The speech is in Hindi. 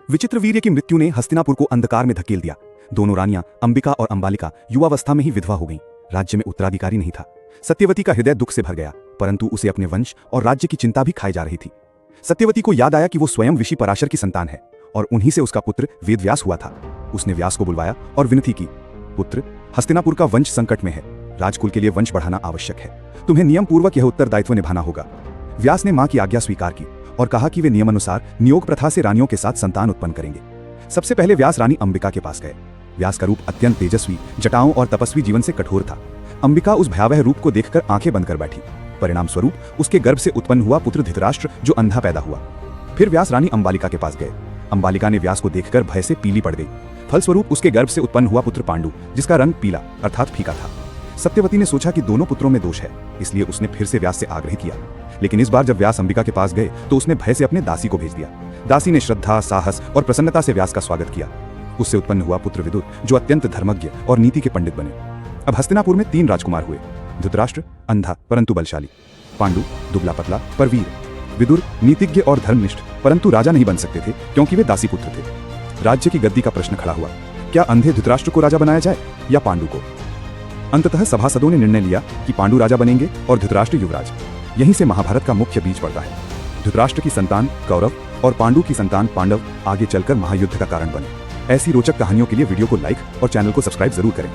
विचित्र वीर्य की मृत्यु ने हस्तिनापुर को अंधकार में धकेल दिया। दोनों रानियां अंबिका और अंबालिका युवावस्था में ही विधवा हो गईं। राज्य में उत्तराधिकारी नहीं था। सत्यवती का हृदय दुख से भर गया, परंतु उसे अपने वंश और राज्य की चिंता भी खाई जा रही थी। सत्यवती को याद आया कि वो स्वयं ऋषि पराशर की संतान है और उन्हीं से उसका पुत्र वेदव्यास हुआ था। उसने व्यास को बुलवाया और विनती की, पुत्र, हस्तिनापुर का वंश संकट में है। राजकुल के लिए वंश बढ़ाना आवश्यक है। तुम्हें नियम पूर्वक यह उत्तरदायित्व निभाना होगा। व्यास ने मां की आज्ञा स्वीकार की और कहा कि वे नियमानुसार नियोग प्रथा से रानियों के साथ संतान उत्पन्न करेंगे। सबसे पहले व्यास रानी अंबिका के पास गए। व्यास का रूप अत्यंत तेजस्वी, जटाओं और तपस्वी जीवन से कठोर था। अंबिका उस भयावह रूप को देखकर आंखें बंद कर बैठी। परिणाम स्वरूप उसके गर्भ से उत्पन्न हुआ पुत्र धृतराष्ट्र, जो अंधा पैदा हुआ। फिर व्यास रानी अंबालिका के पास गए। अंबालिका ने व्यास को देखकर भय से पीली पड़ गई। फलस्वरूप उसके गर्भ से उत्पन्न हुआ पुत्र पांडु, जिसका रंग पीला अर्थात फीका था। सत्यवती ने सोचा कि दोनों पुत्रों में दोष है, इसलिए उसने फिर से व्यास से आग्रह किया। लेकिन इस बार जब व्यास अंबिका के पास गए तो उसने भय से अपने दासी को भेज दिया। दासी ने श्रद्धा, साहस और प्रसन्नता से व्यास का स्वागत किया। उससे उत्पन्न हुआ पुत्र विदुर, जो अत्यंत धर्मज्ञ और नीति के पंडित बने। अब हस्तिनापुर में 3 राजकुमार हुए। धृतराष्ट्र अंधा परंतु बलशाली, पांडु दुबला पतला पर वीर, विदुर नीतिज्ञ और धर्मनिष्ठ, परंतु राजा नहीं बन सकते थे क्योंकि वे दासी पुत्र थे। राज्य की गद्दी का प्रश्न खड़ा हुआ, क्या अंधे धृतराष्ट्र को राजा बनाया जाए या पांडु को? अंततः सभासदों ने निर्णय लिया कि पांडु राजा बनेंगे और धृतराष्ट्र युवराज। यहीं से महाभारत का मुख्य बीज पड़ता है। धृतराष्ट्र की संतान कौरव और पांडु की संतान पांडव आगे चलकर महायुद्ध का कारण बने। ऐसी रोचक कहानियों के लिए वीडियो को लाइक और चैनल को सब्सक्राइब जरूर करें।